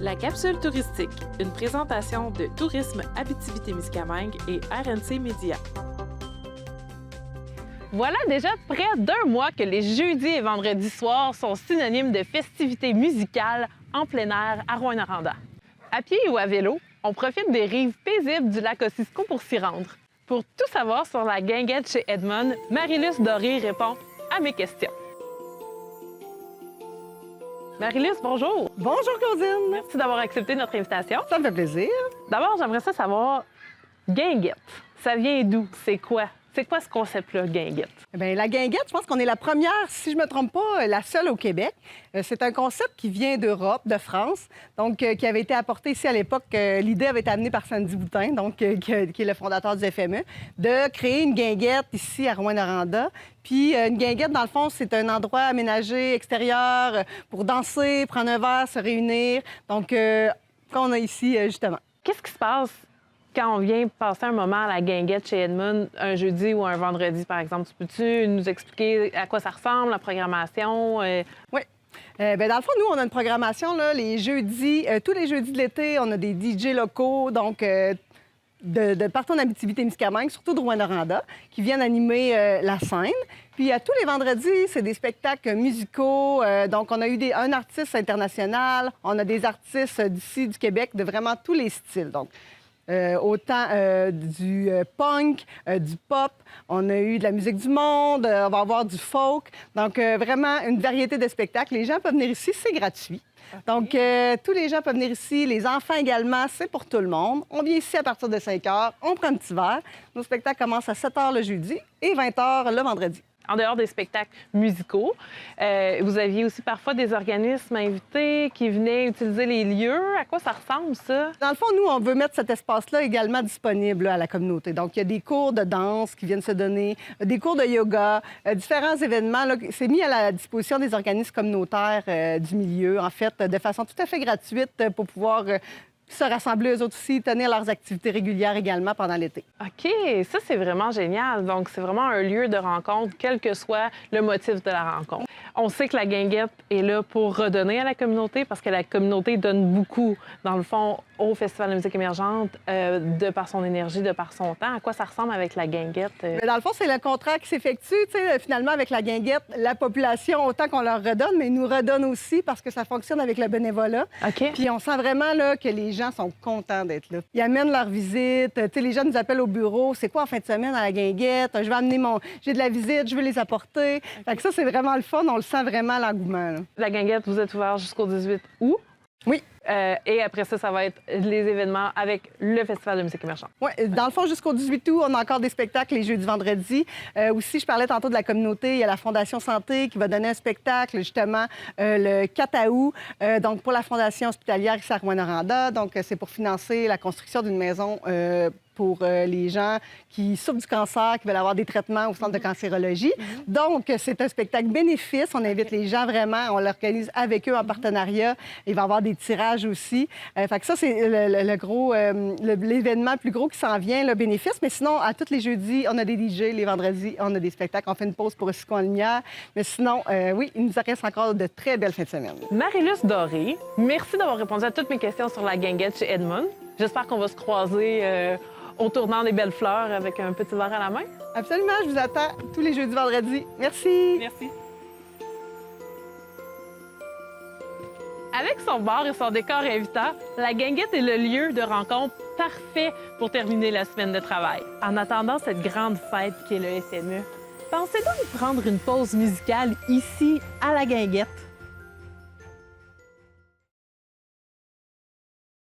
La capsule touristique, une présentation de Tourisme Abitibi-Témiscamingue et RNC Média. Voilà déjà près d'un mois que les jeudis et vendredis soirs sont synonymes de festivités musicales en plein air à Rouyn-Noranda. À pied ou à vélo, on profite des rives paisibles du lac Ossisco pour s'y rendre. Pour tout savoir sur la guinguette chez Edmond, Marie-Luce Doré répond à mes questions. Marie-Luce, bonjour! Bonjour Claudine! Merci d'avoir accepté notre invitation. Ça me fait plaisir. D'abord, j'aimerais savoir, guinguette, ça vient d'où? C'est quoi? C'est quoi ce concept-là, guinguette? Bien, la guinguette, je pense qu'on est la première, si je ne me trompe pas, la seule au Québec. C'est un concept qui vient d'Europe, de France, donc qui avait été apporté ici à l'époque. L'idée avait été amenée par Sandy Boutin, donc, qui est le fondateur du FME, de créer une guinguette ici à Rouyn-Noranda. Puis une guinguette, dans le fond, c'est un endroit aménagé extérieur pour danser, prendre un verre, se réunir. Donc, qu'on a ici, justement. Qu'est-ce qui se passe quand on vient passer un moment à la guinguette chez Edmond, un jeudi ou un vendredi, par exemple? Peux-tu nous expliquer à quoi ça ressemble, la programmation? Oui. Bien, dans le fond, nous, on a une programmation, là, les jeudis, tous les jeudis de l'été, on a des DJ locaux, donc de partout en Abitibi-Témiscamingue, surtout de Rouyn-Noranda, qui viennent animer la scène. Puis à tous les vendredis, c'est des spectacles musicaux. Donc, on a eu un artiste international, on a des artistes d'ici, du Québec, de vraiment tous les styles. Donc, autant du punk, du pop, on a eu de la musique du monde, on va avoir du folk. Donc, vraiment une variété de spectacles. Les gens peuvent venir ici, c'est gratuit. Okay. Donc, tous les gens peuvent venir ici, les enfants également, c'est pour tout le monde. On vient ici à partir de 5 h, on prend un petit verre. Nos spectacles commencent à 7 h le jeudi et 20 h le vendredi. En dehors des spectacles musicaux, vous aviez aussi parfois des organismes invités qui venaient utiliser les lieux. À quoi ça ressemble, ça? Dans le fond, nous, on veut mettre cet espace-là également disponible à la communauté. Donc, il y a des cours de danse qui viennent se donner, des cours de yoga, différents événements. C'est mis à la disposition des organismes communautaires du milieu, en fait, de façon tout à fait gratuite pour pouvoir se rassembler eux autres aussi, tenir leurs activités régulières également pendant l'été. OK, ça, c'est vraiment génial. Donc, c'est vraiment un lieu de rencontre, quel que soit le motif de la rencontre. On sait que la guinguette est là pour redonner à la communauté parce que la communauté donne beaucoup, dans le fond, au Festival de musique émergente, de par son énergie, de par son temps. À quoi ça ressemble avec la guinguette? Mais dans le fond, c'est le contrat qui s'effectue. Finalement, avec la guinguette, la population, autant qu'on leur redonne, mais ils nous redonnent aussi parce que ça fonctionne avec le bénévolat. OK. Puis on sent vraiment là, que les gens sont contents d'être là. Ils amènent leur visite. Les gens nous appellent au bureau. C'est quoi en fin de semaine à la guinguette? Je vais amener j'ai de la visite, je veux les apporter. Okay. Fait que ça, c'est vraiment le fun. On le sent vraiment, l'engouement. La guinguette, vous êtes ouvert jusqu'au 18 août? Oui. Et après ça, ça va être les événements avec le Festival de musique émergente. Oui, dans le fond, jusqu'au 18 août, on a encore des spectacles les jeudis, vendredis. Aussi, je parlais tantôt de la communauté. Il y a la Fondation Santé qui va donner un spectacle, justement, le 4 août, donc pour la Fondation hospitalière ici à Rouyn-Noranda. Donc, c'est pour financer la construction d'une maison pour les gens qui souffrent du cancer, qui veulent avoir des traitements au centre de cancérologie. Donc, c'est un spectacle bénéfice. On invite les gens vraiment, on l'organise avec eux en partenariat. Il va y avoir des tirages aussi. Fait que ça, c'est le gros, l'événement plus gros qui s'en vient, le bénéfice. Mais sinon, à tous les jeudis, on a des DJ. Les vendredis, on a des spectacles. On fait une pause pour Ossisco en lumière. Mais sinon, oui, il nous reste encore de très belles fins de semaine. Marie-Luce Doré, merci d'avoir répondu à toutes mes questions sur la guinguette chez Edmond. J'espère qu'on va se croiser au tournant des belles fleurs avec un petit verre à la main. Absolument, je vous attends tous les jeudis, vendredis. Merci. Merci. Avec son bar et son décor invitant, la guinguette est le lieu de rencontre parfait pour terminer la semaine de travail. En attendant cette grande fête qu'est le FME, pensez donc prendre une pause musicale ici à la guinguette.